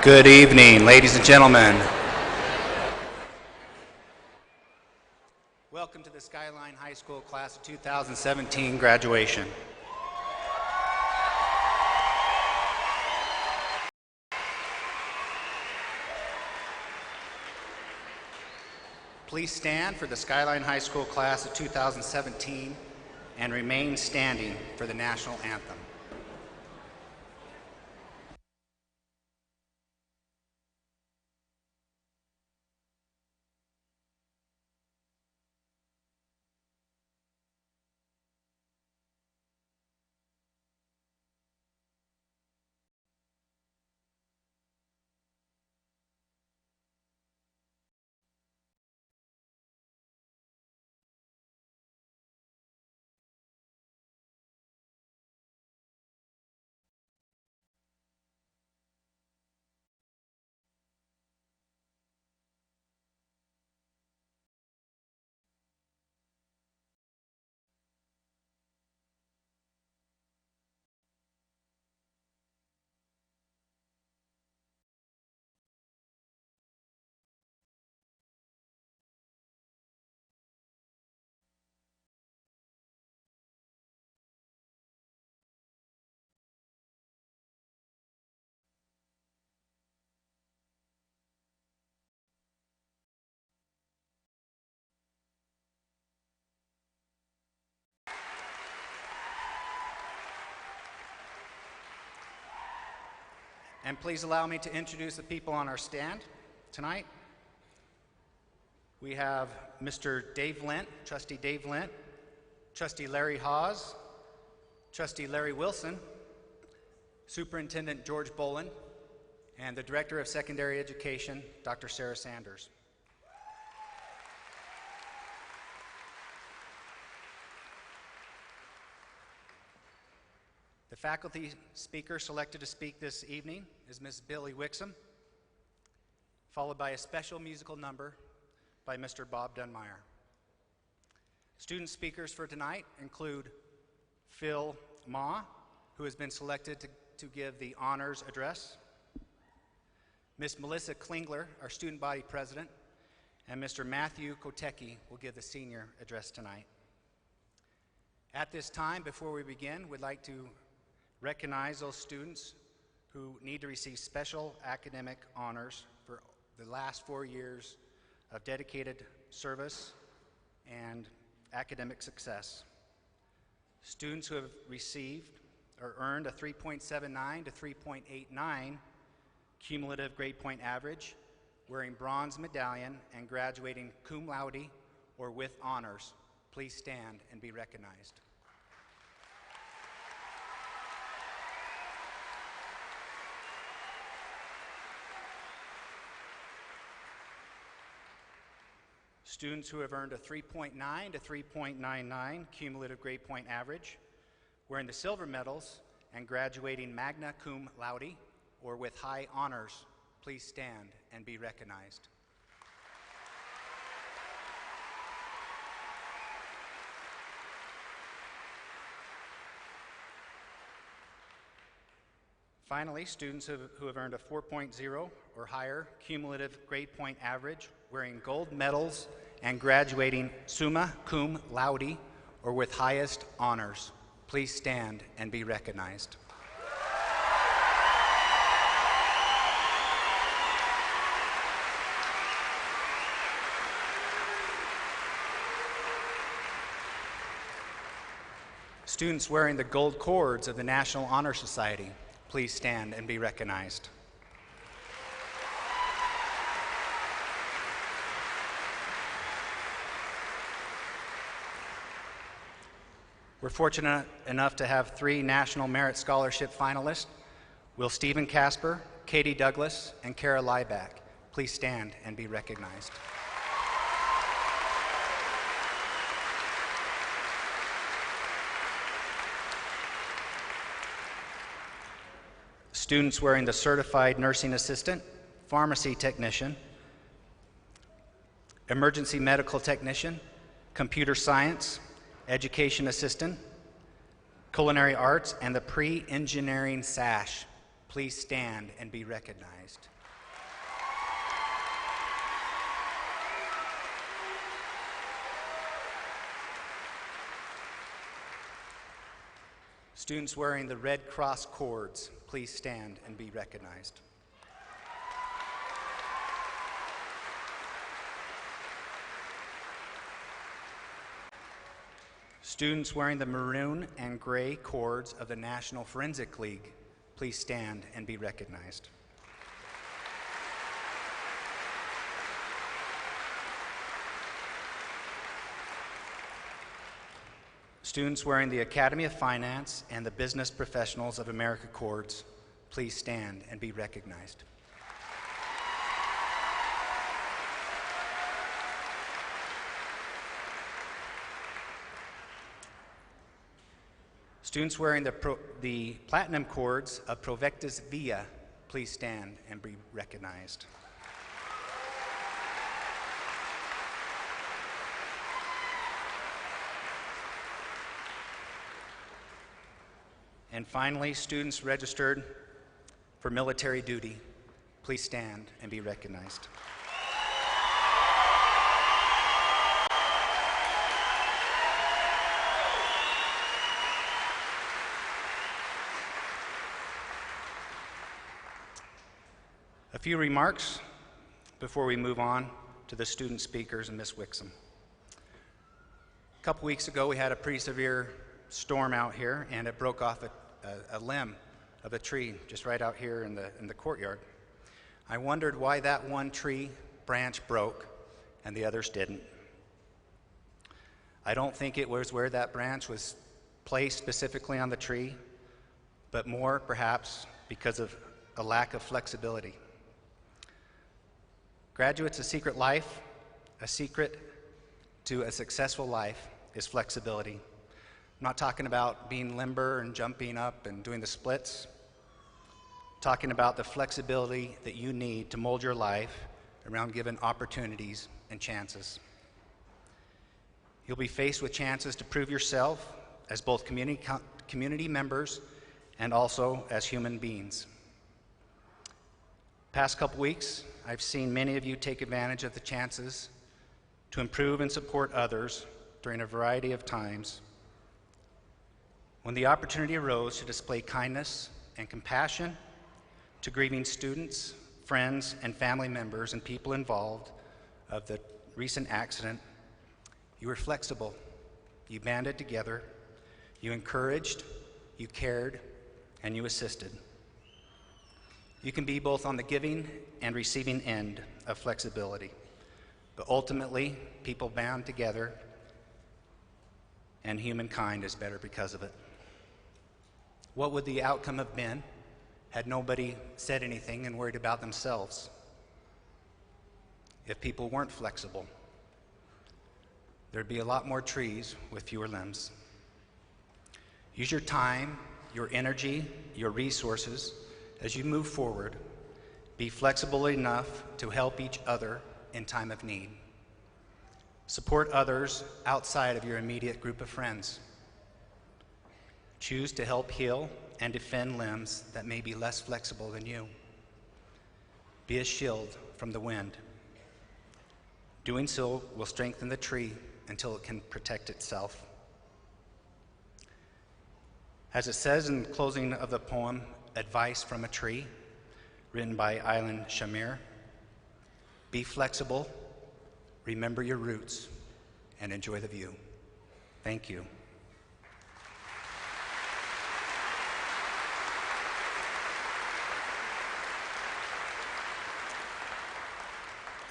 Good evening, ladies and gentlemen. Welcome to the Skyline High School Class of 2017 graduation. Please stand for the Skyline High School Class of 2017 and remain standing for the national anthem. And please allow me to introduce the people on our stand tonight. We have Mr. Dave Lent, Trustee Dave Lent, Trustee Larry Hawes, Trustee Larry Wilson, Superintendent George Bolin, and the Director of Secondary Education, Dr. Sarah Sanders. The faculty speaker selected to speak this evening is Ms. Billy Wixom, followed by a special musical number by Mr. Bob Dunmeyer. Student speakers for tonight include Phil Ma, who has been selected to give the honors address, Ms. Melissa Klingler, our student body president, and Mr. Matthew Kotecki will give the senior address tonight. At this time, before we begin, we'd like to recognize those students who need to receive special academic honors for the last 4 years of dedicated service and academic success. Students who have received or earned a 3.79 to 3.89 cumulative grade point average, wearing bronze medallion and graduating cum laude or with honors, please stand and be recognized. Students who have earned a 3.9 to 3.99 cumulative grade point average, wearing the silver medals and graduating magna cum laude or with high honors, please stand and be recognized. Finally, students who have earned a 4.0 or higher cumulative grade point average, wearing gold medals and graduating summa cum laude or with highest honors, please stand and be recognized. Students wearing the gold cords of the National Honor Society, please stand and be recognized. We're fortunate enough to have 3 National Merit Scholarship finalists, Will Stephen Casper, Katie Douglas, and Kara Lieback. Please stand and be recognized. Students wearing the Certified Nursing Assistant, Pharmacy Technician, Emergency Medical Technician, Computer Science, Education Assistant, Culinary Arts, and the Pre-Engineering SASH. Please stand and be recognized. Students wearing the Red Cross cords, please stand and be recognized. Students wearing the maroon and gray cords of the National Forensic League, please stand and be recognized. Students wearing the Academy of Finance and the Business Professionals of America cords, please stand and be recognized. Students wearing the platinum cords of Provectus Via, please stand and be recognized. And finally, students registered for military duty, please stand and be recognized. A few remarks before we move on to the student speakers and Ms. Wixom. A couple weeks ago, we had a pretty severe storm out here, and it broke off a limb of a tree just right out here in the courtyard. I wondered why that one tree branch broke and the others didn't. I don't think it was where that branch was placed specifically on the tree, but more perhaps because of a lack of flexibility. Graduates, a secret to a successful life is flexibility. I'm not talking about being limber and jumping up and doing the splits. I'm talking about the flexibility that you need to mold your life around given opportunities and chances. You'll be faced with chances to prove yourself as both community members and also as human beings. Past couple weeks, I've seen many of you take advantage of the chances to improve and support others during a variety of times. When the opportunity arose to display kindness and compassion to grieving students, friends, and family members and people involved of the recent accident, you were flexible, you banded together, you encouraged, you cared, and you assisted. You can be both on the giving and receiving end of flexibility, but ultimately, people band together, and humankind is better because of it. What would the outcome have been had nobody said anything and worried about themselves? If people weren't flexible, there'd be a lot more trees with fewer limbs. Use your time, your energy, your resources as you move forward. Be flexible enough to help each other in time of need. Support others outside of your immediate group of friends. Choose to help heal and defend limbs that may be less flexible than you. Be a shield from the wind. Doing so will strengthen the tree until it can protect itself. As it says in the closing of the poem, Advice from a Tree, written by Aylan Shamir, be flexible, remember your roots, and enjoy the view. Thank you.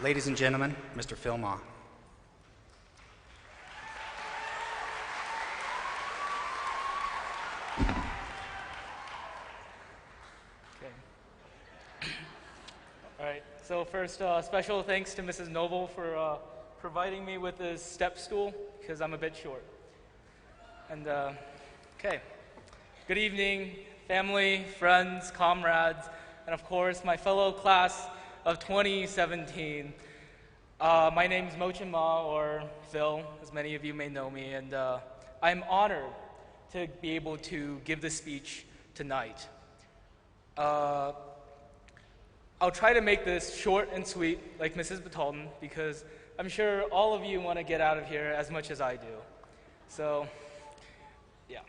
Ladies and gentlemen, Mr. Phil Ma. All right, so first, special thanks to Mrs. Noble for providing me with this step stool, because I'm a bit short. And, okay. Good evening, family, friends, comrades, and of course, my fellow class of 2017. My name is Mochin Ma, or Phil, as many of you may know me, and I'm honored to be able to give this speech tonight. I'll try to make this short and sweet, like Mrs. Batalton, because I'm sure all of you want to get out of here as much as I do. So, yeah.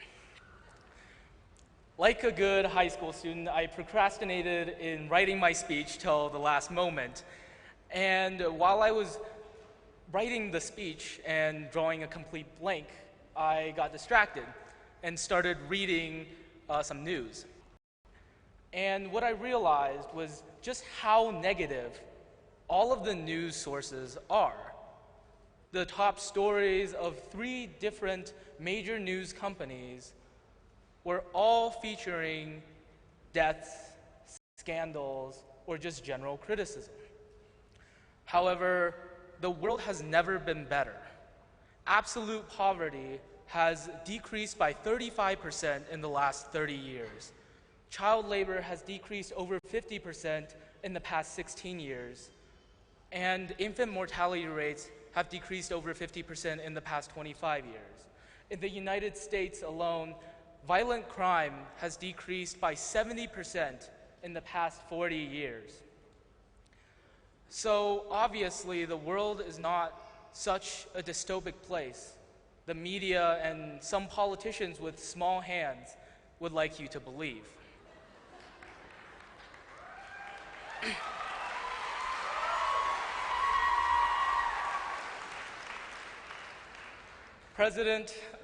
Like a good high school student, I procrastinated in writing my speech till the last moment. And while I was writing the speech and drawing a complete blank, I got distracted and started reading some news. And what I realized was just how negative all of the news sources are. The top stories of 3 different major news companies were all featuring deaths, scandals, or just general criticism. However, the world has never been better. Absolute poverty has decreased by 35% in the last 30 years. Child labor has decreased over 50% in the past 16 years. And infant mortality rates have decreased over 50% in the past 25 years. In the United States alone, violent crime has decreased by 70% in the past 40 years. So obviously, the world is not such a dystopic place the media and some politicians with small hands would like you to believe.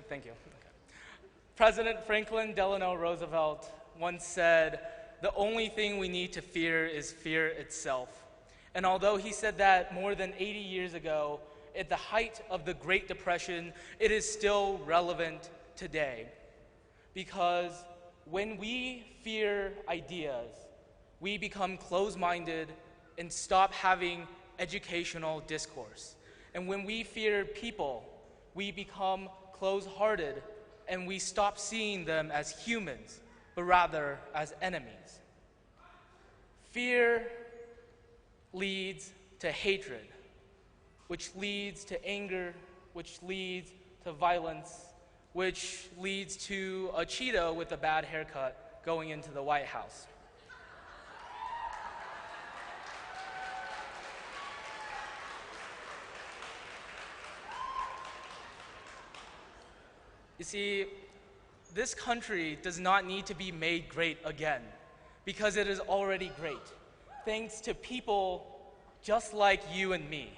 Thank you. President Franklin Delano Roosevelt once said, "The only thing we need to fear is fear itself." And although he said that more than 80 years ago, at the height of the Great Depression, it is still relevant today. Because when we fear ideas, we become closed-minded and stop having educational discourse. And when we fear people, we become closed-hearted and we stop seeing them as humans, but rather as enemies. Fear leads to hatred, which leads to anger, which leads to violence, which leads to a Cheeto with a bad haircut going into the White House. You see, this country does not need to be made great again, because it is already great, thanks to people just like you and me.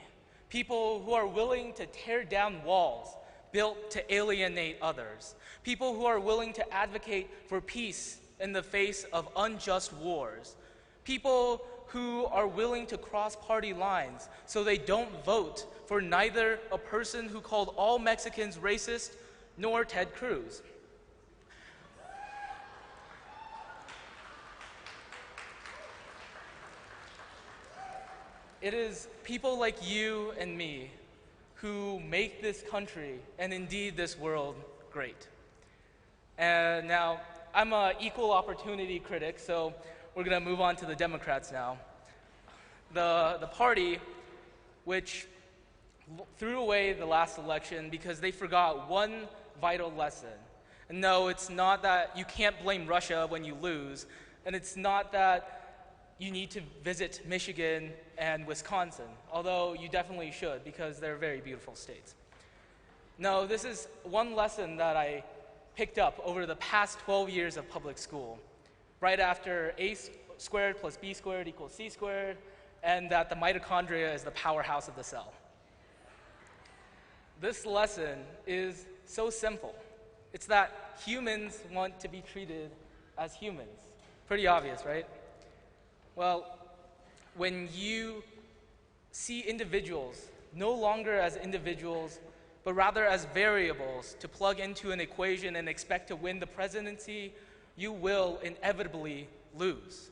People who are willing to tear down walls built to alienate others. People who are willing to advocate for peace in the face of unjust wars. People who are willing to cross party lines so they don't vote for neither a person who called all Mexicans racist nor Ted Cruz. It is people like you and me who make this country, and indeed this world, great. And now, I'm an equal opportunity critic, so we're going to move on to the Democrats now. The party which threw away the last election because they forgot one vital lesson. And no, it's not that you can't blame Russia when you lose, and it's not that you need to visit Michigan and Wisconsin, although you definitely should because they're very beautiful states. No, this is one lesson that I picked up over the past 12 years of public school, right after a squared plus b squared equals c squared, and that the mitochondria is the powerhouse of the cell. This lesson is so simple. It's that humans want to be treated as humans. Pretty obvious, right? Well, when you see individuals no longer as individuals, but rather as variables to plug into an equation and expect to win the presidency, you will inevitably lose.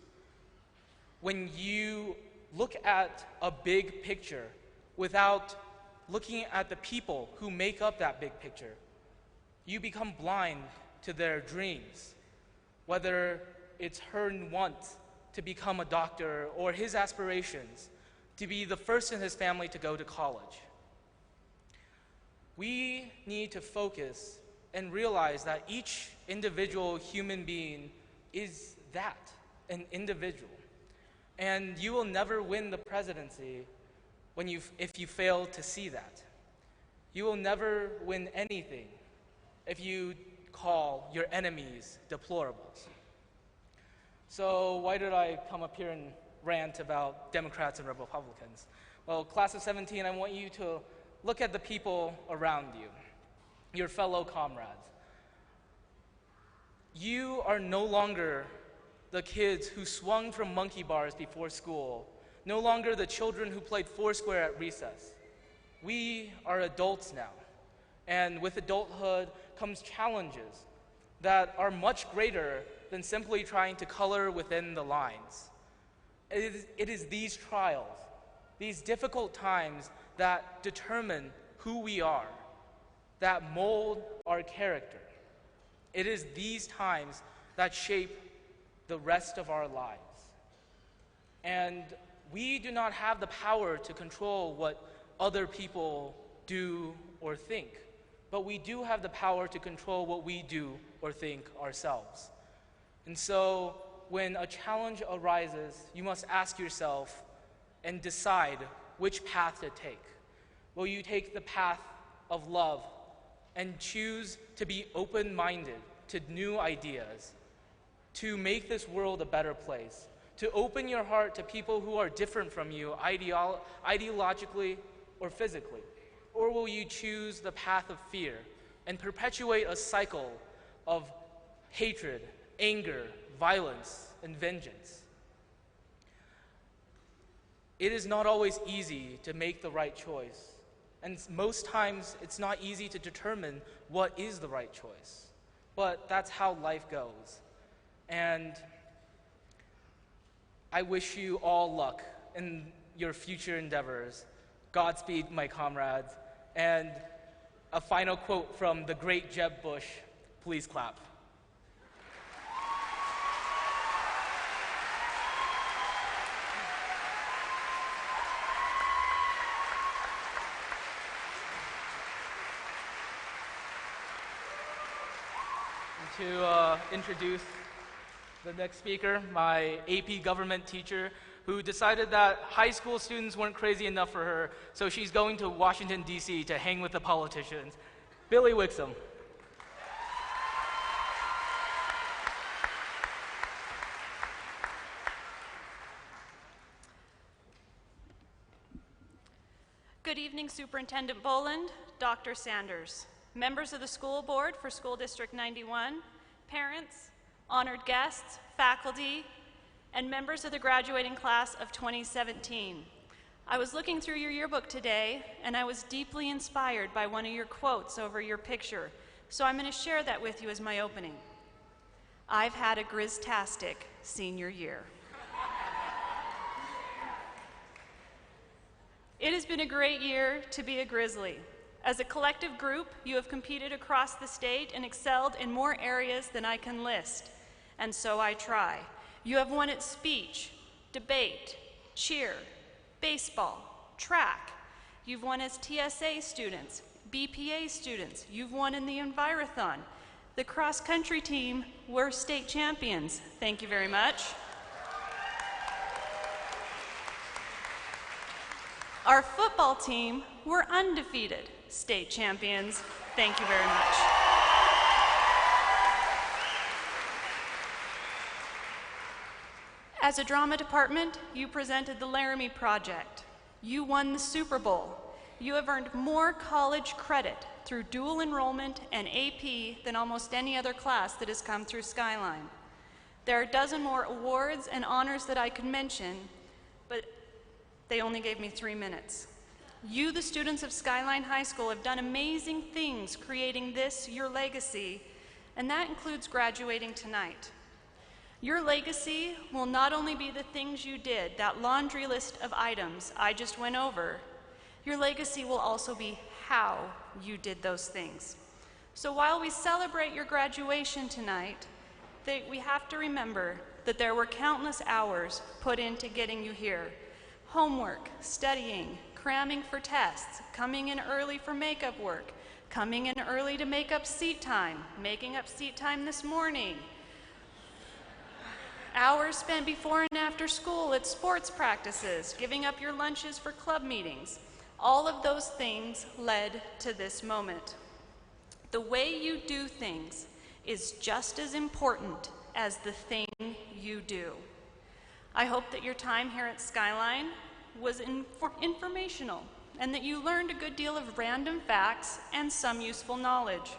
When you look at a big picture without looking at the people who make up that big picture, you become blind to their dreams, whether it's her want to become a doctor or his aspirations to be the first in his family to go to college. We need to focus and realize that each individual human being is that, an individual. And you will never win the presidency if you fail to see that. You will never win anything if you call your enemies deplorables. So why did I come up here and rant about Democrats and Republicans? Well, class of 17, I want you to look at the people around you, your fellow comrades. You are no longer the kids who swung from monkey bars before school, no longer the children who played foursquare at recess. We are adults now, and with adulthood comes challenges that are much greater than simply trying to color within the lines. It is these trials, these difficult times that determine who we are, that mold our character. It is these times that shape the rest of our lives. And we do not have the power to control what other people do or think, but we do have the power to control what we do or think ourselves. And so when a challenge arises, you must ask yourself and decide which path to take. Will you take the path of love and choose to be open-minded to new ideas, to make this world a better place, to open your heart to people who are different from you ideologically or physically? Or will you choose the path of fear and perpetuate a cycle of hatred, anger, violence, and vengeance? It is not always easy to make the right choice. And most times, it's not easy to determine what is the right choice. But that's how life goes. And I wish you all luck in your future endeavors. Godspeed, my comrades. And a final quote from the great Jeb Bush. Please clap. To introduce the next speaker, my AP government teacher, who decided that high school students weren't crazy enough for her, so she's going to Washington, D.C. to hang with the politicians. Billy Wixom. Good evening, Superintendent Boland, Dr. Sanders, members of the school board for School District 91, parents, honored guests, faculty, and members of the graduating class of 2017. I was looking through your yearbook today, and I was deeply inspired by one of your quotes over your picture, so I'm going to share that with you as my opening. I've had a grizztastic senior year. It has been a great year to be a Grizzly. As a collective group, you have competed across the state and excelled in more areas than I can list, and so I try. You have won at speech, debate, cheer, baseball, track. You've won as TSA students, BPA students. You've won in the Envirothon. The cross-country team were state champions. Thank you very much. Our football team were undefeated state champions. Thank you very much. As a drama department, you presented the Laramie Project. You won the Super Bowl. You have earned more college credit through dual enrollment and AP than almost any other class that has come through Skyline. There are a dozen more awards and honors that I could mention, but they only gave me 3 minutes. You, the students of Skyline High School, have done amazing things creating this, your legacy, and that includes graduating tonight. Your legacy will not only be the things you did, that laundry list of items I just went over, your legacy will also be how you did those things. So while we celebrate your graduation tonight, we have to remember that there were countless hours put into getting you here. Homework, studying, cramming for tests, coming in early for makeup work, coming in early to make up seat time, making up seat time this morning, hours spent before and after school at sports practices, giving up your lunches for club meetings. All of those things led to this moment. The way you do things is just as important as the thing you do. I hope that your time here at Skyline was informational and that you learned a good deal of random facts and some useful knowledge.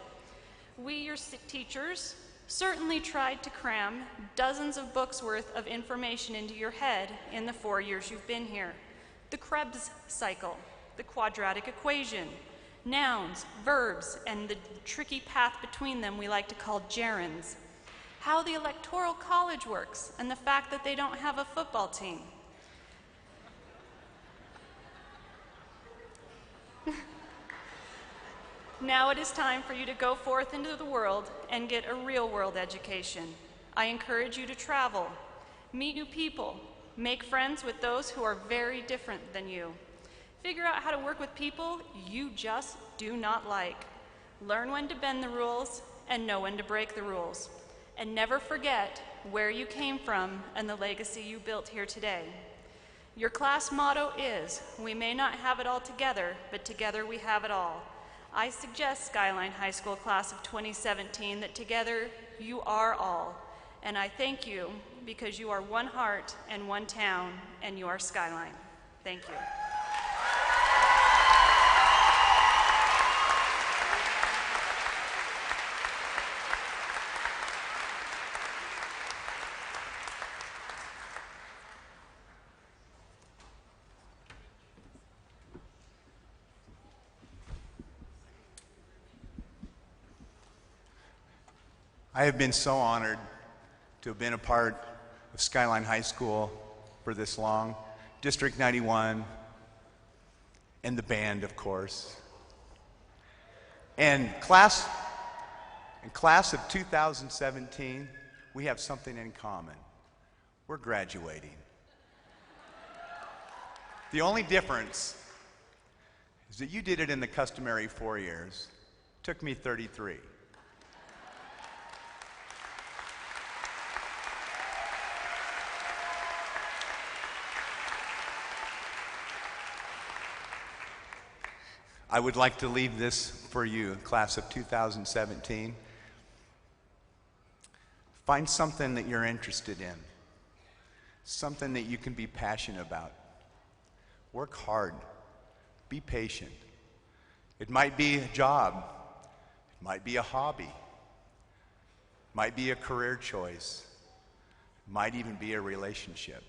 We, your teachers, certainly tried to cram dozens of books worth of information into your head in the 4 years you've been here. The Krebs cycle, the quadratic equation, nouns, verbs, and the tricky path between them we like to call gerunds. How the Electoral College works, and the fact that they don't have a football team. Now it is time for you to go forth into the world and get a real-world education. I encourage you to travel, meet new people, make friends with those who are very different than you. Figure out how to work with people you just do not like. Learn when to bend the rules and know when to break the rules. And never forget where you came from and the legacy you built here today. Your class motto is, "We may not have it all together, but together we have it all." I suggest, Skyline High School class of 2017, that together you are all. And I thank you because you are one heart and one town, and you are Skyline. Thank you. I have been so honored to have been a part of Skyline High School for this long. District 91, and the band, of course. And class of 2017, we have something in common. We're graduating. The only difference is that you did it in the customary 4 years. It took me 33. I would like to leave this for you, class of 2017. Find something that you're interested in, something that you can be passionate about. Work hard, be patient. It might be a job, it might be a hobby, it might be a career choice, it might even be a relationship.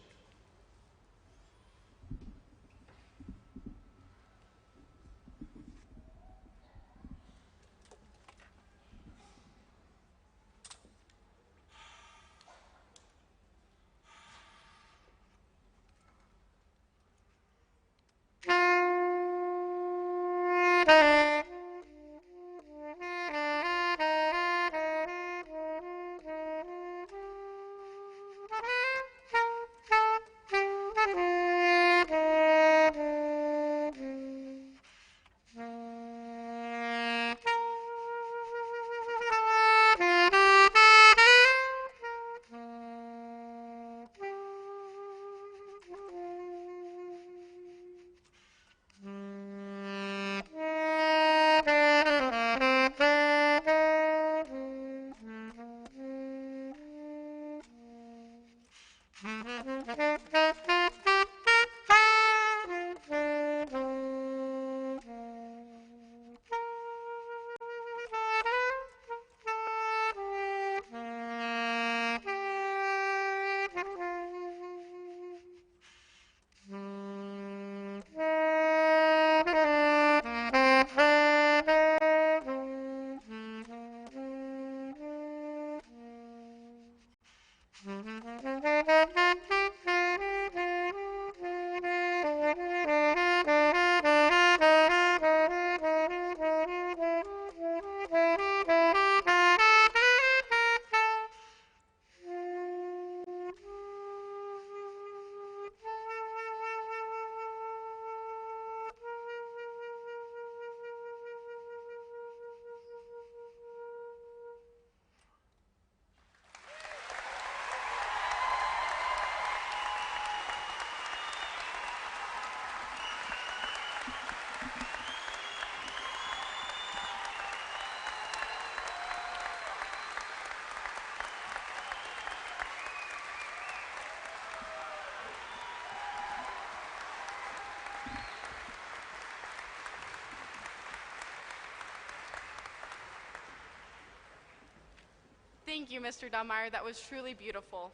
Thank you, Mr. Dunmeyer. That was truly beautiful.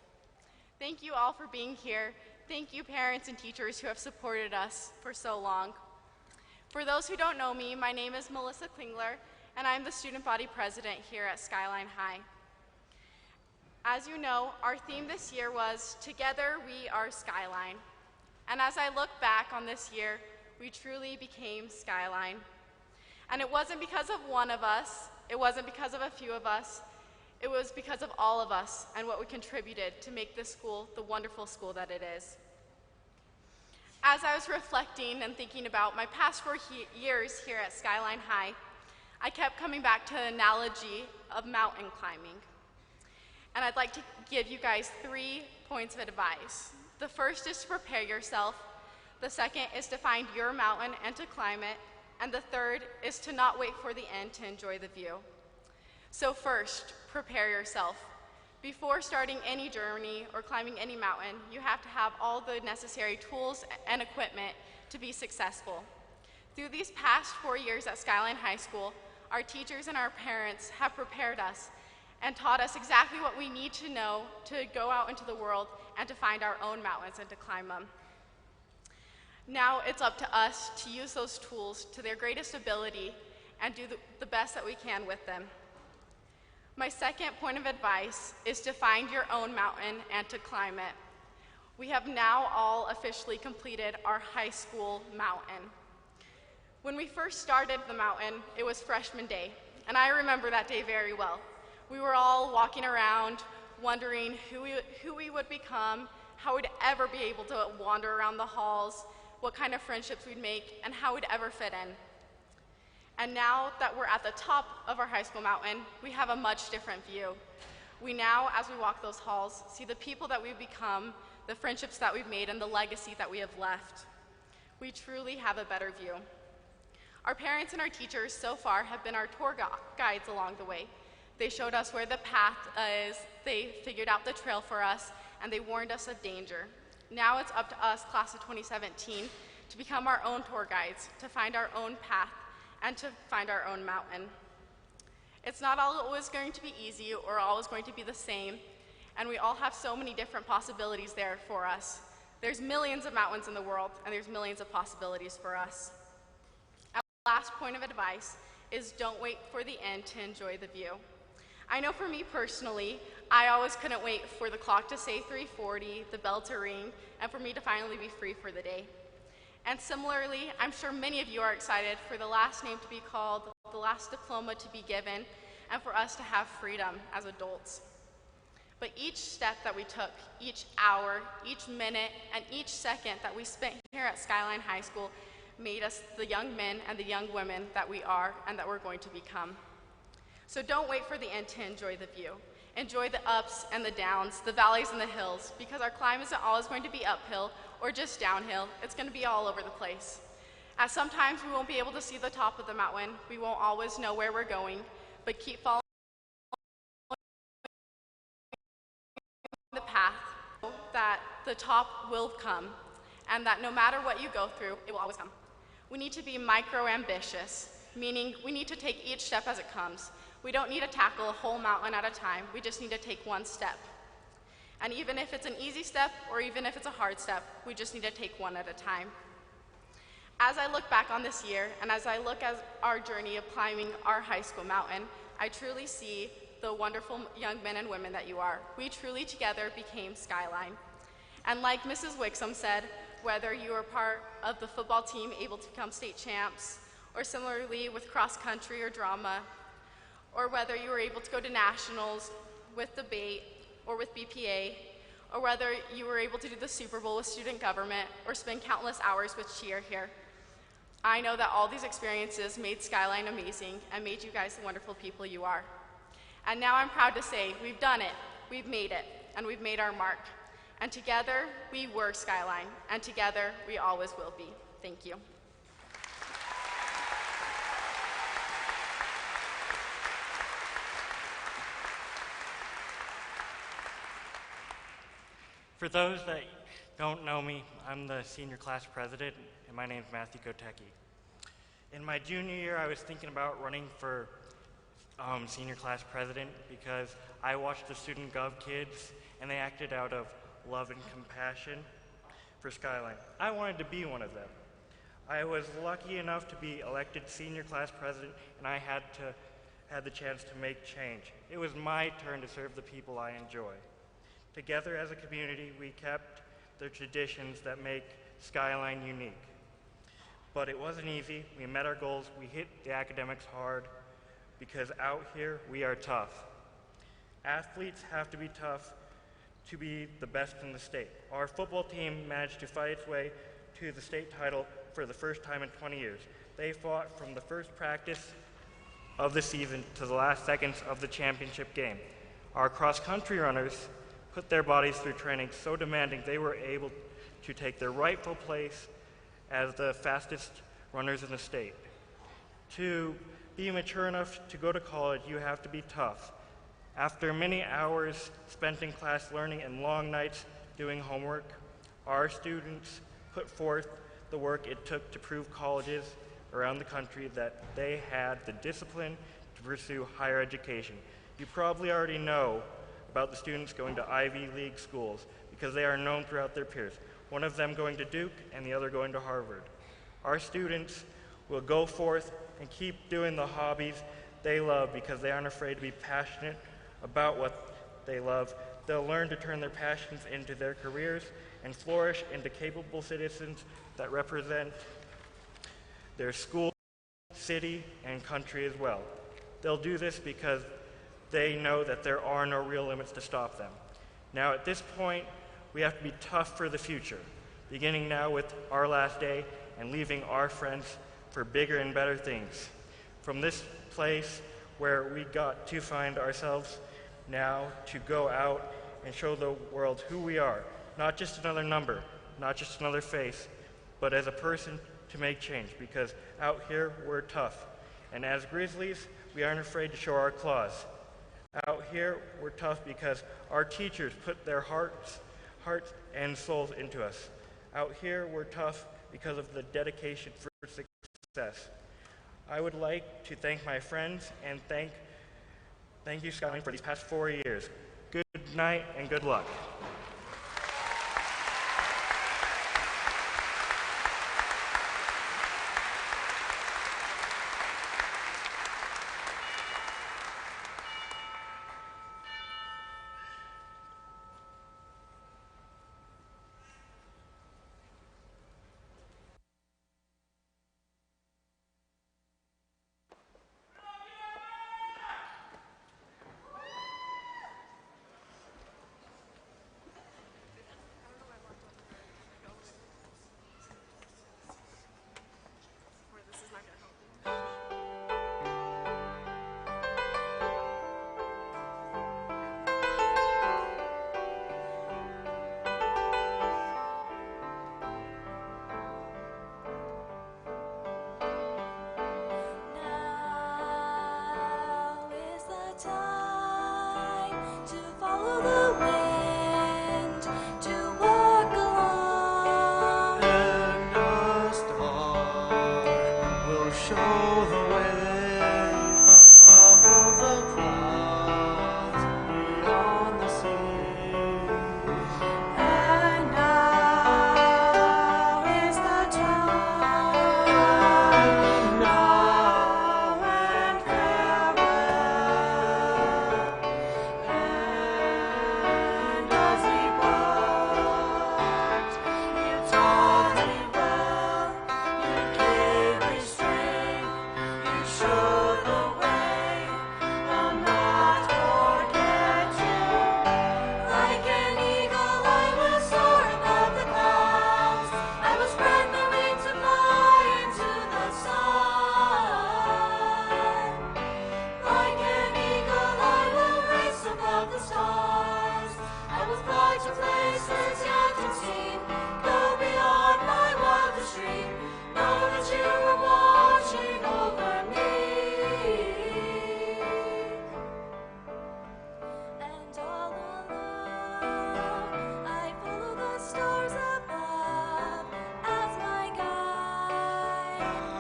Thank you all for being here. Thank you, parents and teachers who have supported us for so long. For those who don't know me, my name is Melissa Klingler, and I'm the student body president here at Skyline High. As you know, our theme this year was Together We Are Skyline. And as I look back on this year, we truly became Skyline. And it wasn't because of one of us, it wasn't because of a few of us, it was because of all of us and what we contributed to make this school the wonderful school that it is. As I was reflecting and thinking about my past 4 years here at Skyline High, I kept coming back to the analogy of mountain climbing. And I'd like to give you guys 3 points of advice. The first is to prepare yourself. The second is to find your mountain and to climb it. And the third is to not wait for the end to enjoy the view. So first, prepare yourself. Before starting any journey or climbing any mountain, you have to have all the necessary tools and equipment to be successful. Through these past 4 years at Skyline High School, our teachers and our parents have prepared us and taught us exactly what we need to know to go out into the world and to find our own mountains and to climb them. Now it's up to us to use those tools to their greatest ability and do the best that we can with them. My second point of advice is to find your own mountain and to climb it. We have now all officially completed our high school mountain. When we first started the mountain, it was freshman day, and I remember that day very well. We were all walking around wondering who we would become, how we'd ever be able to wander around the halls, what kind of friendships we'd make, and how we'd ever fit in. And now that we're at the top of our high school mountain, we have a much different view. We now, as we walk those halls, see the people that we've become, the friendships that we've made, and the legacy that we have left. We truly have a better view. Our parents and our teachers so far have been our tour guides along the way. They showed us where the path is, they figured out the trail for us, and they warned us of danger. Now it's up to us, class of 2017, to become our own tour guides, to find our own path, and to find our own mountain. It's not always going to be easy or always going to be the same, and we all have so many different possibilities there for us. There's millions of mountains in the world, and there's millions of possibilities for us. Our last point of advice is don't wait for the end to enjoy the view. I know for me personally, I always couldn't wait for the clock to say 3:40, the bell to ring, and for me to finally be free for the day. And similarly, I'm sure many of you are excited for the last name to be called, the last diploma to be given, and for us to have freedom as adults. But each step that we took, each hour, each minute, and each second that we spent here at Skyline High School made us the young men and the young women that we are and that we're going to become. So don't wait for the end to enjoy the view. Enjoy the ups and the downs, the valleys and the hills, because our climb isn't always going to be uphill or just downhill. It's going to be all over the place. At sometimes we won't be able to see the top of the mountain. We won't always know where we're going, but keep following the path that the top will come, and that no matter what you go through, it will always come. We need to be micro-ambitious, meaning we need to take each step as it comes. We don't need to tackle a whole mountain at a time. We just need to take one step. And even if it's an easy step or even if it's a hard step, we just need to take one at a time. As I look back on this year and as I look at our journey of climbing our high school mountain, I truly see the wonderful young men and women that you are. We truly together became Skyline. And like Mrs. Wixom said, whether you are part of the football team able to become state champs, or similarly with cross country or drama, or whether you were able to go to nationals with debate or with BPA, or whether you were able to do the Super Bowl with student government or spend countless hours with cheer here. I know that all these experiences made Skyline amazing and made you guys the wonderful people you are. And now I'm proud to say we've done it, we've made it, and we've made our mark. And together we were Skyline, and together we always will be. Thank you. For those that don't know me, I'm the senior class president, and my name is Matthew Gotecki. In my junior year, I was thinking about running for senior class president because I watched the student gov kids and they acted out of love and compassion for Skyline. I wanted to be one of them. I was lucky enough to be elected senior class president, and I had the chance to make change. It was my turn to serve the people I enjoy. Together as a community, we kept the traditions that make Skyline unique. But it wasn't easy. We met our goals. We hit the academics hard because out here we are tough. Athletes have to be tough to be the best in the state. Our football team managed to fight its way to the state title for the first time in 20 years. They fought from the first practice of the season to the last seconds of the championship game. Our cross-country runners put their bodies through training so demanding they were able to take their rightful place as the fastest runners in the state. To be mature enough to go to college, you have to be tough. After many hours spent in class learning and long nights doing homework, our students put forth the work it took to prove colleges around the country that they had the discipline to pursue higher education. You probably already know about the students going to Ivy League schools because they are known throughout their peers, one of them going to Duke and the other going to Harvard. Our students will go forth and keep doing the hobbies they love because they aren't afraid to be passionate about what they love. They'll learn to turn their passions into their careers and flourish into capable citizens that represent their school, city, and country as well. They'll do this because they know that there are no real limits to stop them. Now at this point, we have to be tough for the future, beginning now with our last day and leaving our friends for bigger and better things. From this place where we got to find ourselves now to go out and show the world who we are, not just another number, not just another face, but as a person to make change, because out here we're tough. And as Grizzlies, we aren't afraid to show our claws. Out here we're tough because our teachers put their hearts and souls into us. Out here we're tough because of the dedication for success. I would like to thank my friends and thank you, Skyline, for these past 4 years. Good night and good luck.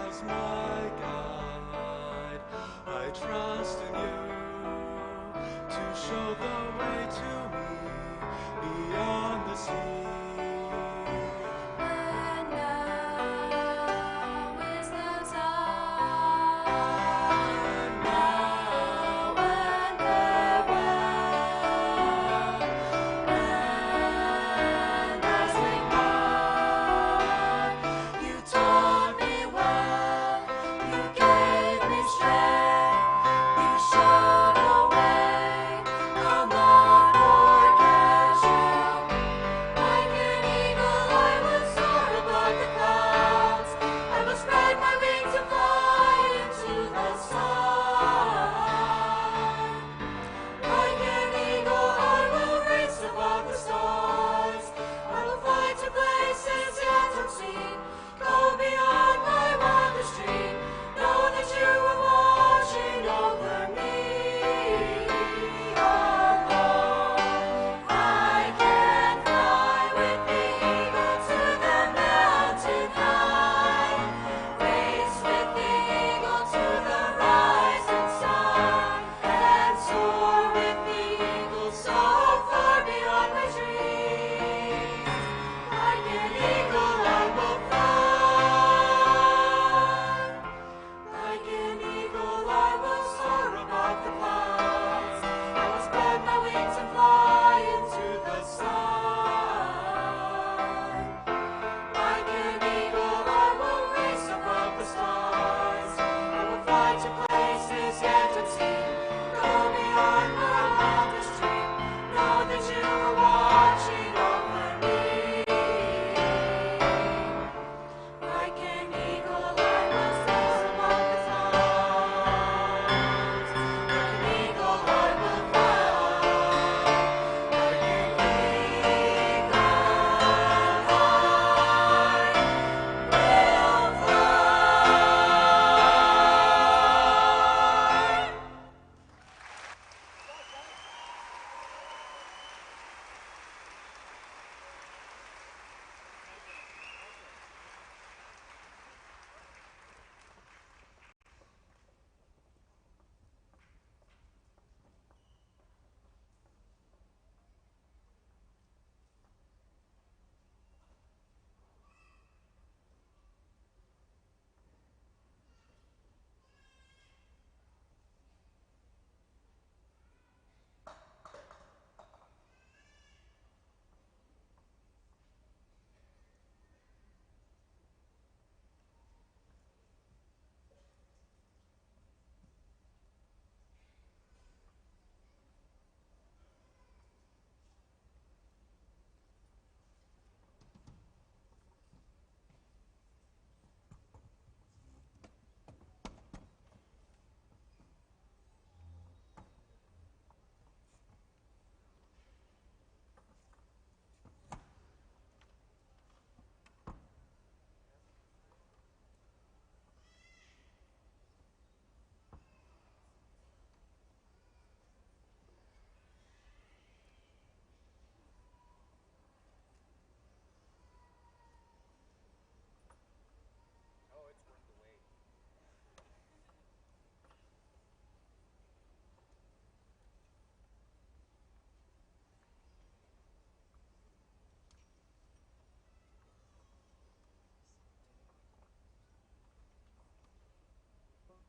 As my guide, I trust in you.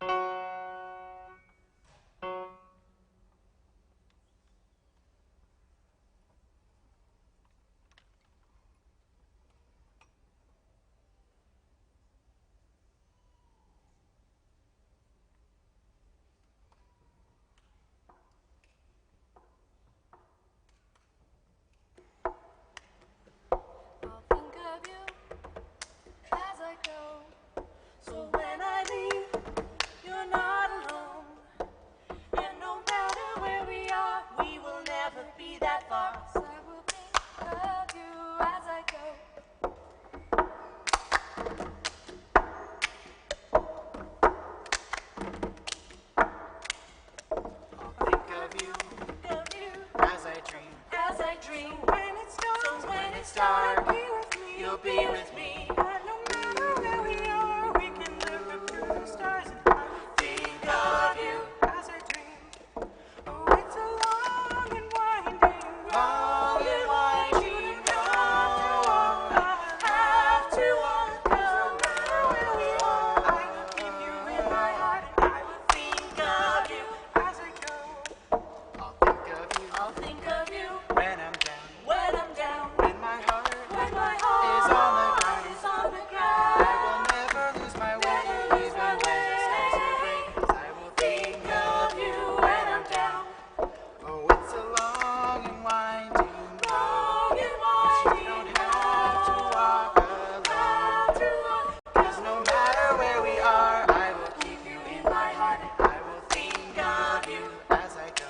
I'll think of you as I go. So when I leave, you're not alone. And no matter where we are, we will never be that far. So I will think of you as I go. Think of you Think of you as I dream. as I dream. When it's dark, so when it's dark, you'll be with me. And no matter where we are, we can look up through the stars. And I will think of you as I dream. Oh, it's a long and winding road. Long and winding You don't have to walk. 'Cause no matter where we are, I will keep you in my heart. And I will think of you as I go. I'll think of you I'll think of you when I'm down. when I'm down. When my heart When my heart is on the ground. is on the ground. I will never lose my way, Never lose even my when the skies are gray. way. 'Cause I will Think of you when I'm down. Oh, it's a long and winding road. Long and You winding don't have to walk alone. have to walk. 'Cause no matter where we are, I will keep you in my heart. And I will think of you as I go.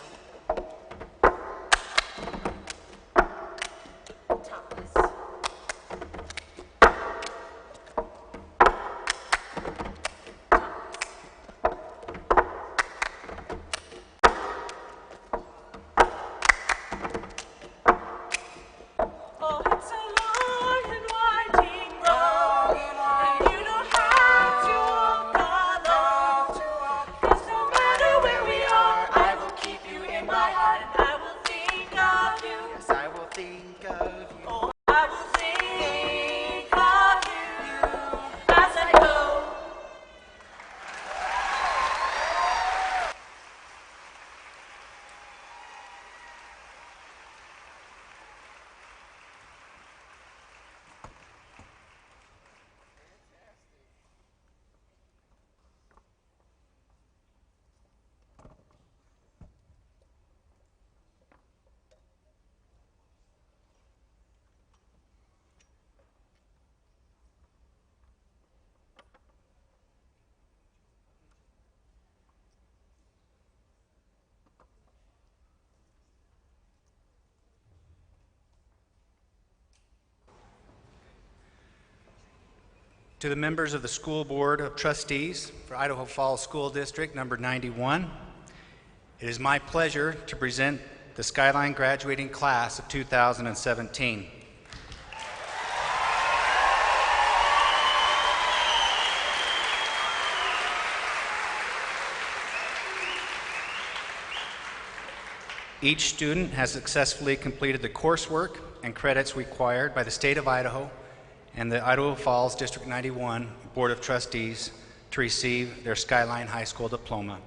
Thomas. Oh, it's a long and winding road, and you don't have to walk alone. 'Cause no matter where we are, I will keep you in my heart, and I will think of you. Yes, I will think of you. Oh, I will think of you as I go. To the members of the School Board of Trustees for Idaho Falls School District number 91, it is my pleasure to present the Skyline graduating class of 2017. Each student has successfully completed the coursework and credits required by the state of Idaho and the Idaho Falls District 91 Board of Trustees to receive their Skyline High School diploma.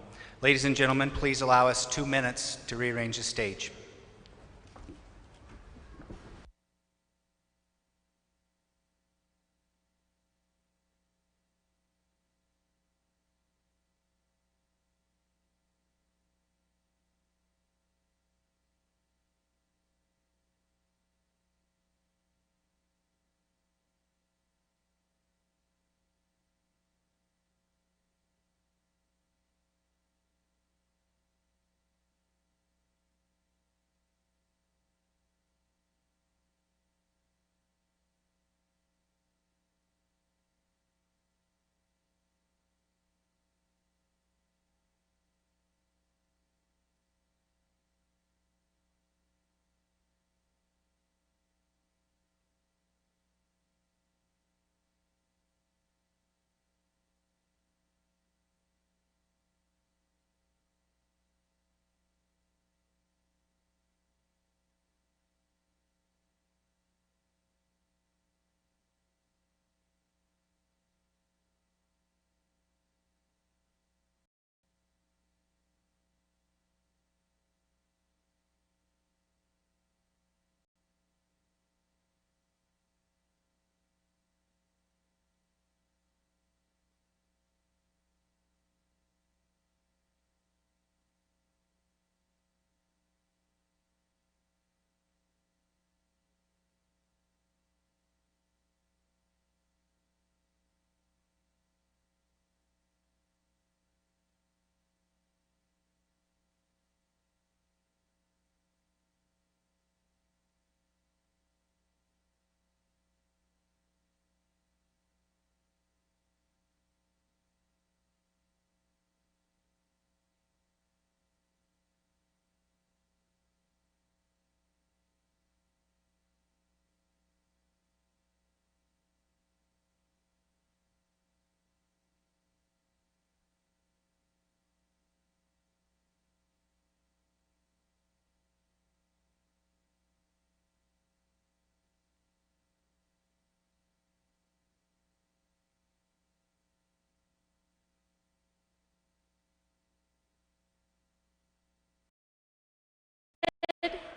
Ladies and gentlemen, please allow us 2 minutes to rearrange the stage.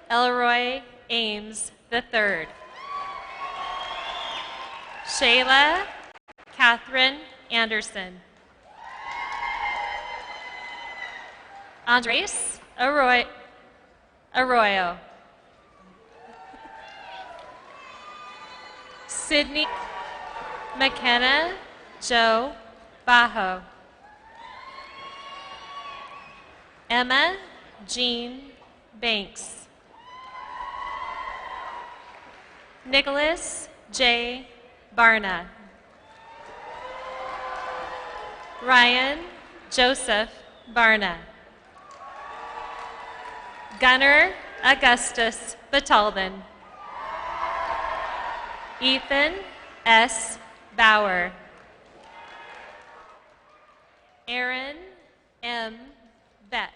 Elroy Ames III. Shayla Catherine Anderson. Andres Arroyo. Sydney McKenna Joe Bajo. Emma Jean Banks. Nicholas J. Barna. Ryan Joseph Barna. Gunnar Augustus Batalden. Ethan S. Bauer. Aaron M. Beck.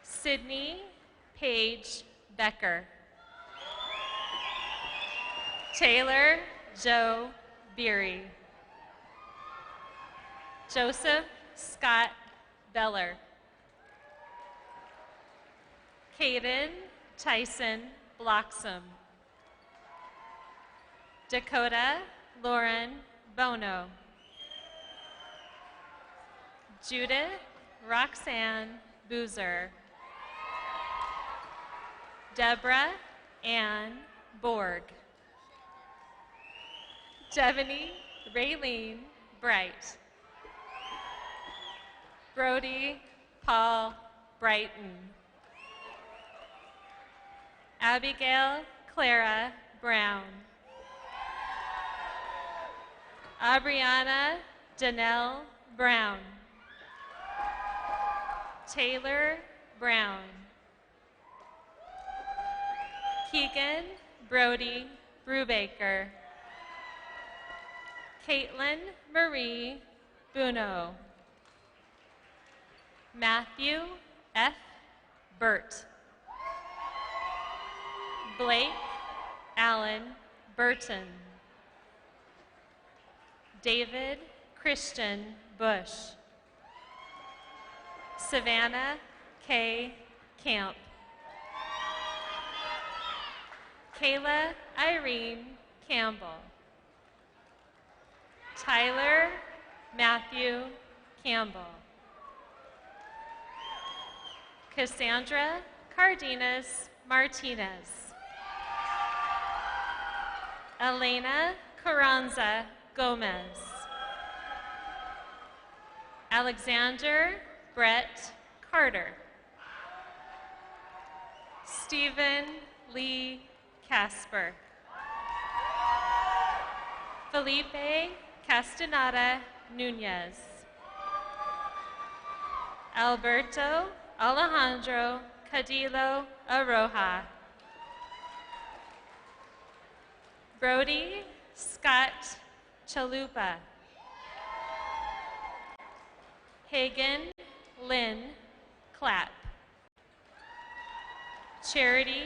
Sydney Paige Becker. Taylor Joe Beery. Joseph Scott Beller. Caden Tyson Bloxam. Dakota Lauren Bono. Judith Roxanne Boozer. Deborah Ann Borg. Devaney Raylene Bright. Brody Paul Brighton. Abigail Clara Brown. Abriana Danelle Brown. Taylor Brown. Keegan Brody Brubaker. Caitlin Marie Buno. Matthew F. Burt. Blake Allen Burton. David Christian Bush. Savannah K. Camp. Kayla Irene Campbell. Tyler Matthew Campbell. Cassandra Cardenas Martinez. Elena Carranza Gomez. Alexander Brett Carter. Stephen Lee Casper. Felipe Castaneda Nunez. Alberto Alejandro Cadillo Aroja. Brody Scott Chalupa. Hagen Lynn Clapp. Charity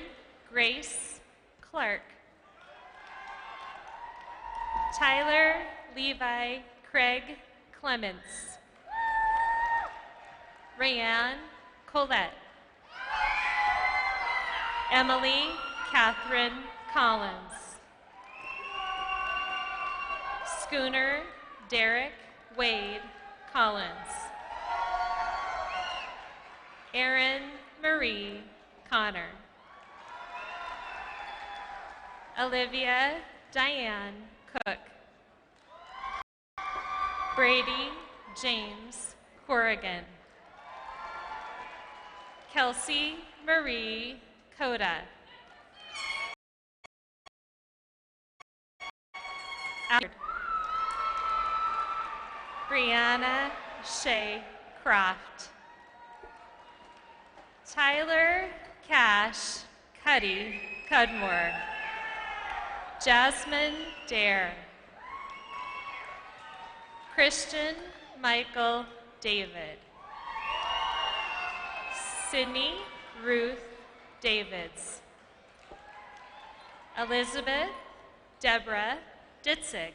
Grace Clark. Tyler Levi Craig Clements. Rayanne Colette. Emily Catherine Collins. Schooner Derek Wade Collins. Erin Marie Connor. Olivia Diane Cook. Brady James Corrigan. Kelsey Marie Coda. Brianna Shea Croft. Tyler Cash Cuddy Cudmore. Jasmine Dare. Christian Michael David. Sydney Ruth Davids. Elizabeth Deborah Ditzig.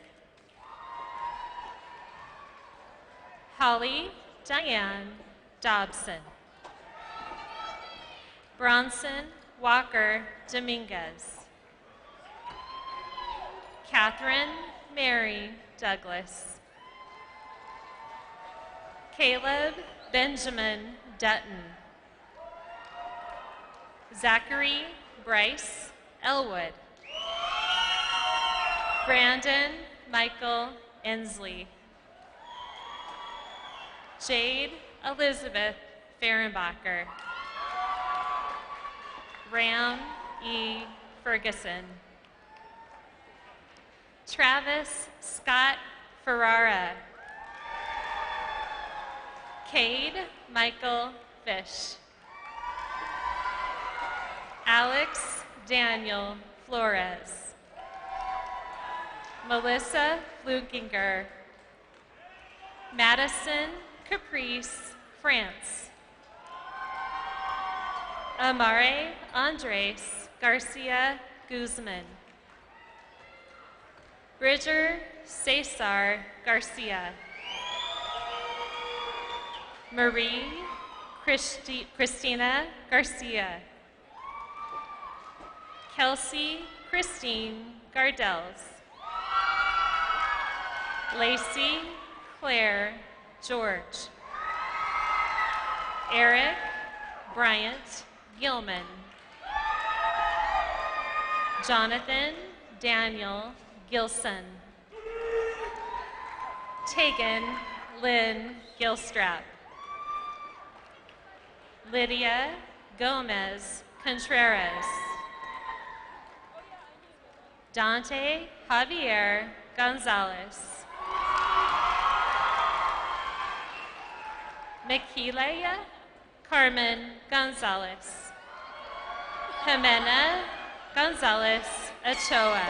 Holly Diane Dobson. Bronson Walker Dominguez. Catherine Mary Douglas. Caleb Benjamin Dutton. Zachary Bryce Elwood. Brandon Michael Ensley. Jade Elizabeth Fehrenbacher. Ram E. Ferguson. Travis Scott Ferrara. Cade Michael Fish. Alex Daniel Flores. Melissa Flukinger. Madison Caprice France. Amare Andres Garcia Guzman. Bridger Cesar Garcia. Marie Christina Garcia. Kelsey Christine Gardels. Lacey Claire George. Eric Bryant Gilman. Jonathan Daniel Gilson. Tegan Lynn Gilstrap. Lydia Gomez Contreras. Dante Javier Gonzalez. Miquelea Carmen Gonzalez. Jimena Gonzalez Ochoa.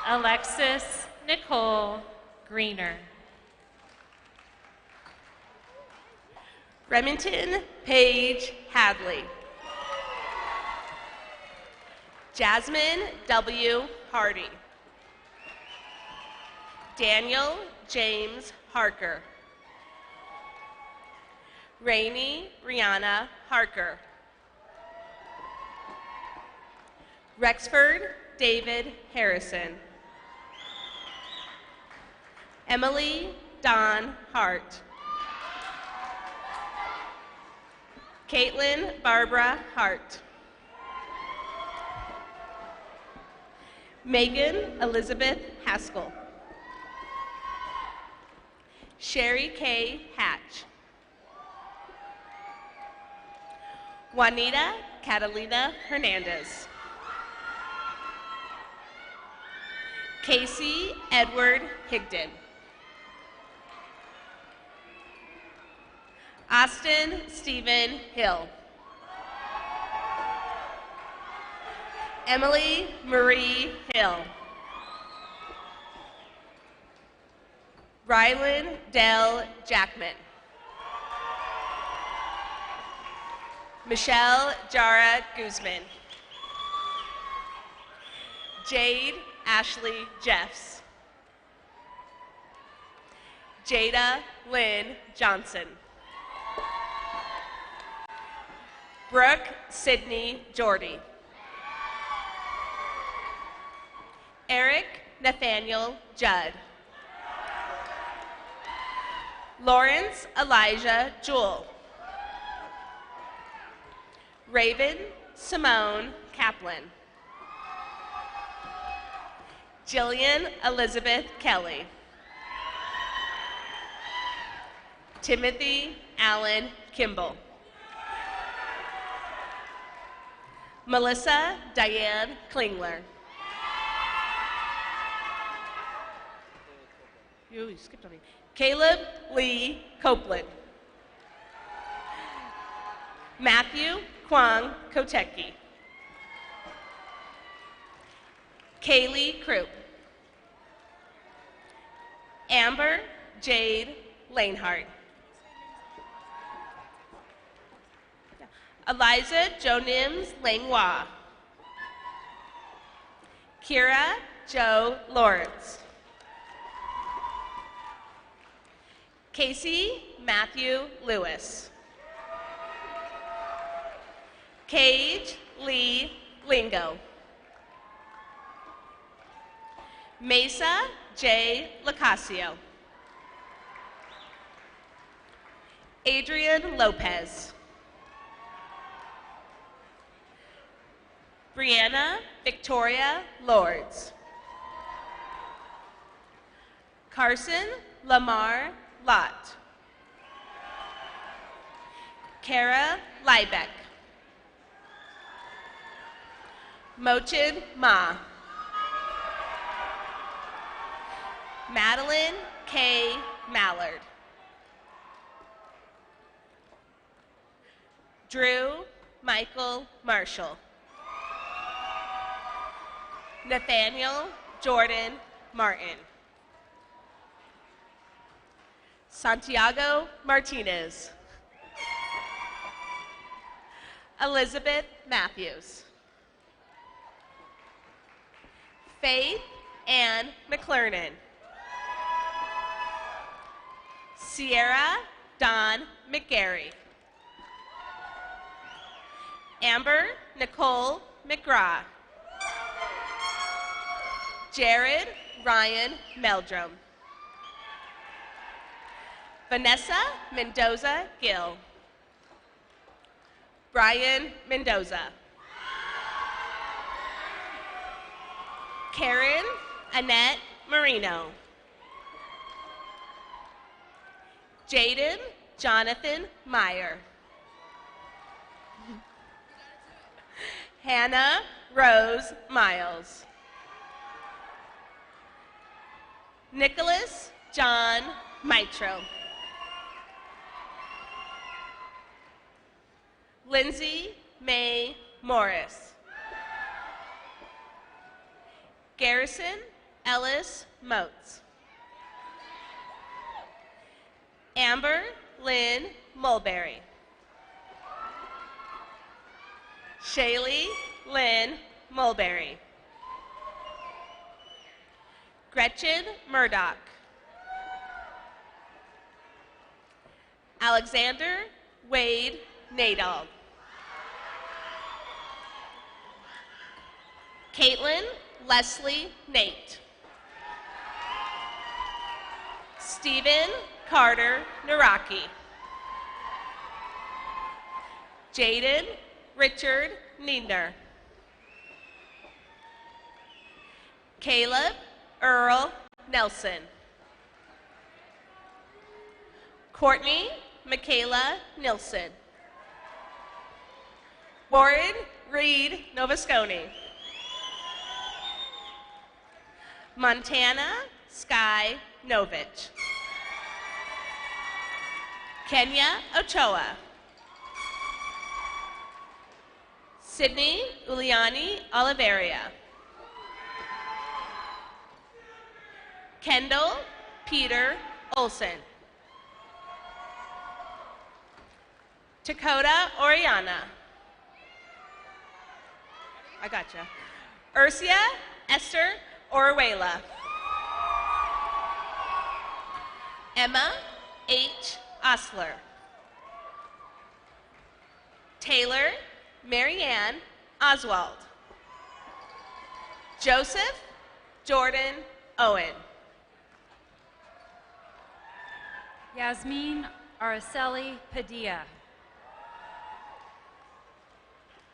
Alexis Nicole Greener. Remington Paige Hadley. Jasmine W. Hardy. Daniel James Harker. Rainey Rihanna Harker. Rexford David Harrison. Emily Dawn Hart. Caitlin Barbara Hart. Megan Elizabeth Haskell. Sherry K. Hatch. Juanita Catalina Hernandez. Casey Edward Higdon. Austin Stephen Hill. Emily Marie Hill. Rylan Dell Jackman. Michelle Jara Guzman. Jade Ashley Jeffs. Jada Lynn Johnson. Brooke Sydney Jordy. Eric Nathaniel Judd. Lawrence Elijah Jewell. Raven Simone Kaplan. Jillian Elizabeth Kelly. Timothy Allen Kimball. Melissa Diane Klingler. You skipped on me. Caleb Lee Copeland. Matthew Kwang Koteki. Kaylee Krupp. Amber Jade Lanehart. Eliza Jonims Langlois. Kira Joe Lawrence. Casey Matthew Lewis. Cage Lee Lingo. Mesa J. Lacasio. Adrian Lopez. Brianna Victoria Lords. Carson Lamar Lott. Kara Liebeck. Mochin Ma. Madeline K. Mallard. Drew Michael Marshall. Nathaniel Jordan Martin. Santiago Martinez. Elizabeth Matthews. Faith Ann McClernand. Sierra Dawn McGarry. Amber Nicole McGraw. Jared Ryan Meldrum. Vanessa Mendoza Gill. Brian Mendoza. Karen Annette Marino. Jaden Jonathan Meyer. Hannah Rose Miles. Nicholas John Mitro. Lindsay May Morris. Garrison Ellis Moats. Amber Lynn Mulberry. Shaylee Lynn Mulberry. Gretchen Murdoch. Alexander Wade Nadal. Caitlin Leslie Nate. Stephen Carter Naraki. Jaden Richard Nieder. Caleb Earl Nelson. Courtney Michaela Nilsson. Warren Reed Novasconi. Montana Sky Novich. Kenya Ochoa. Sydney Uliani Oliveria. Kendall Peter Olson. Dakota Oriana. I gotcha. Ursia Esther Oruela. Emma H. Osler. Taylor Marianne Oswald. Joseph Jordan Owen. Yasmin Araceli Padilla.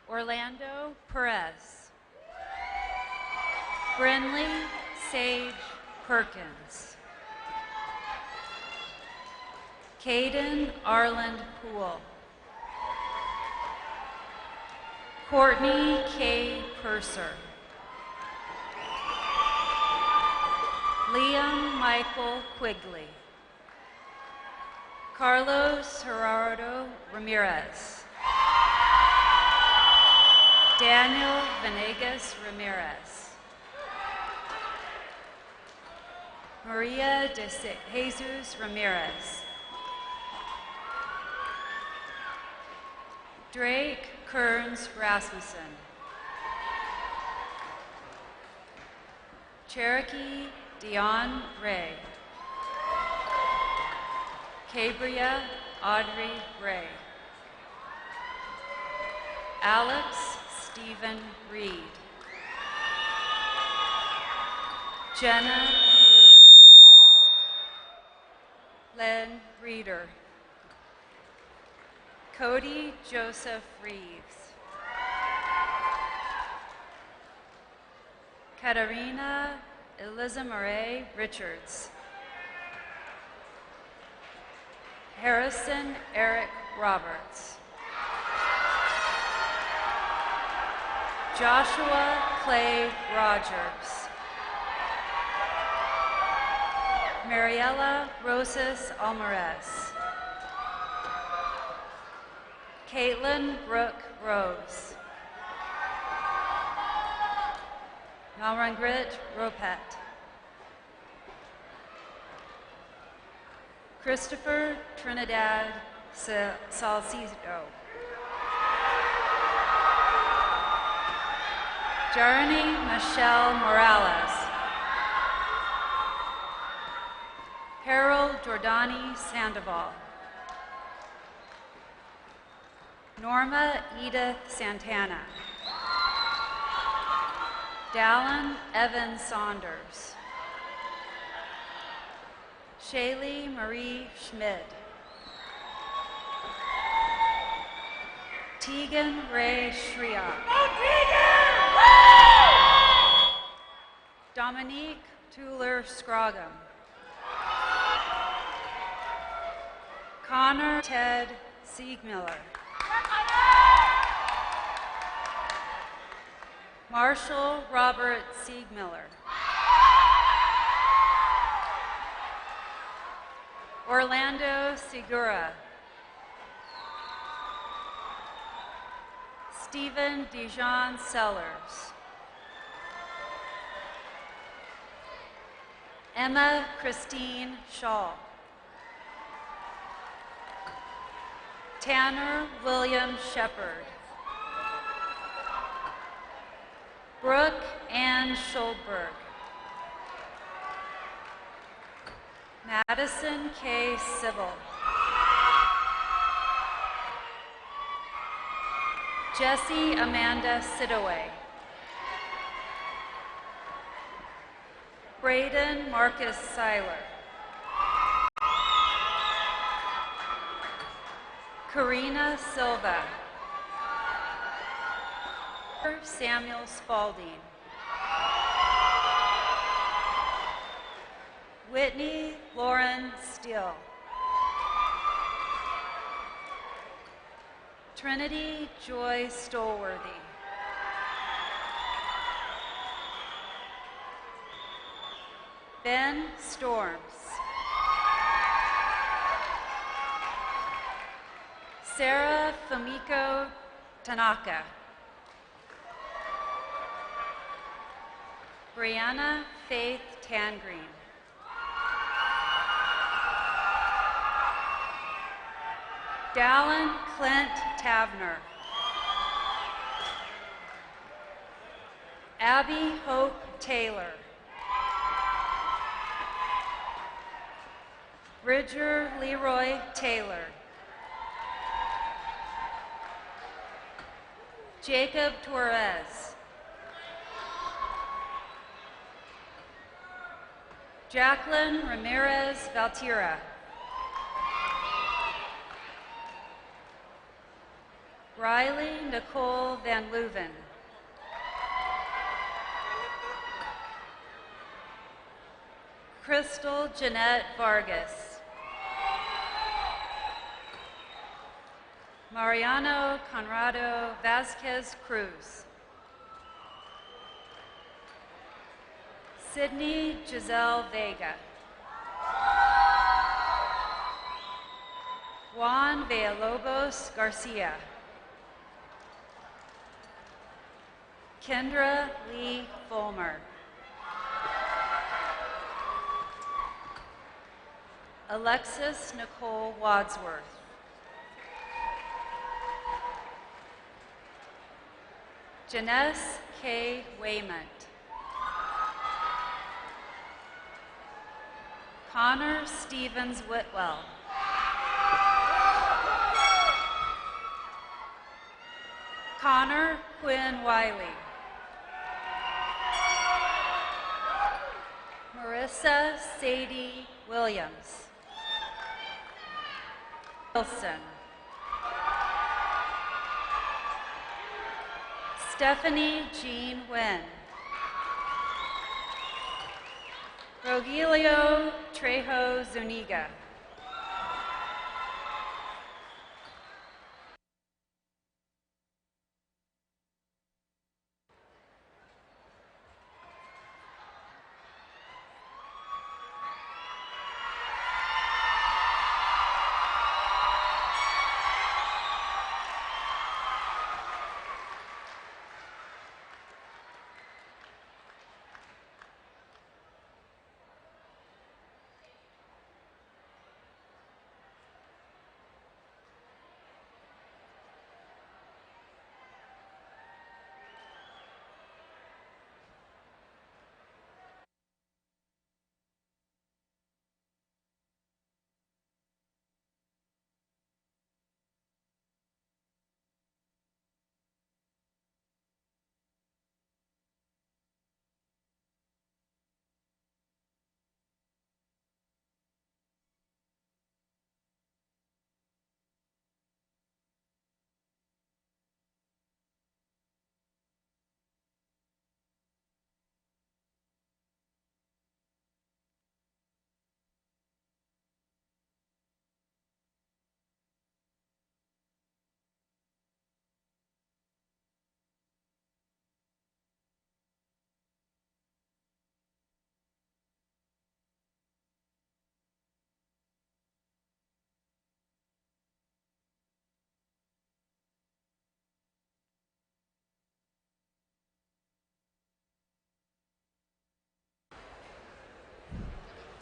Orlando Perez. Brinley Sage Perkins. Caden Arland Poole. Courtney K. Purser. Liam Michael Quigley. Carlos Gerardo Ramirez. Daniel Venegas Ramirez. Maria de Jesus Ramirez. Drake Kearns Rasmussen. Cherokee Dion Ray. Cabria Audrey Ray. Alex Stephen Reed. Jenna Len Reeder. Cody Joseph Reeves. Katarina Elizamare Richards. Harrison Eric Roberts. Joshua Clay Rogers. Mariela Rosas Alvarez. Caitlin Brooke Rose. Malrangrit Ropet. Christopher Trinidad Salcido. Jarni Michelle Morales. Harold Jordani Sandoval. Norma Edith Santana. Dallin Evan Saunders. Shaylee Marie Schmidt. Tegan Ray Shriak. Dominique Tuller Scroggum. Connor Ted Siegmiller. Marshall Robert Siegmiller. Orlando Segura. Stephen Dijon Sellers. Emma Christine Shaw. Tanner William Shepard. Brooke Ann Schulberg. Madison K. Sybil. Jessie Amanda Sidaway. Braden Marcus Seiler. Karina Silva. Samuel Spalding. Whitney Lauren Steele. Trinity Joy Stolworthy. Ben Storms. Sarah Fumiko Tanaka. Brianna Faith Tangreen. Dallin Clint Tavner. Abby Hope Taylor. Bridger Leroy Taylor. Jacob Torres. Jacqueline Ramirez Valtira. Riley Nicole Van Leuven. Crystal Jeanette Vargas. Mariano Conrado Vasquez Cruz. Sydney Giselle Vega. Juan Villalobos Garcia. Kendra Lee Fulmer. Alexis Nicole Wadsworth. Janesse K. Waymont. Connor Stevens Whitwell. Connor Quinn Wiley. Marissa Sadie Williams. Wilson. Stephanie Jean Wynn. Rogelio Trejo Zuniga.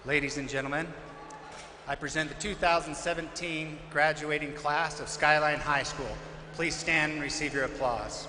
Ladies and gentlemen, I present the 2017 graduating class of Skyline High School. Please stand and receive your applause.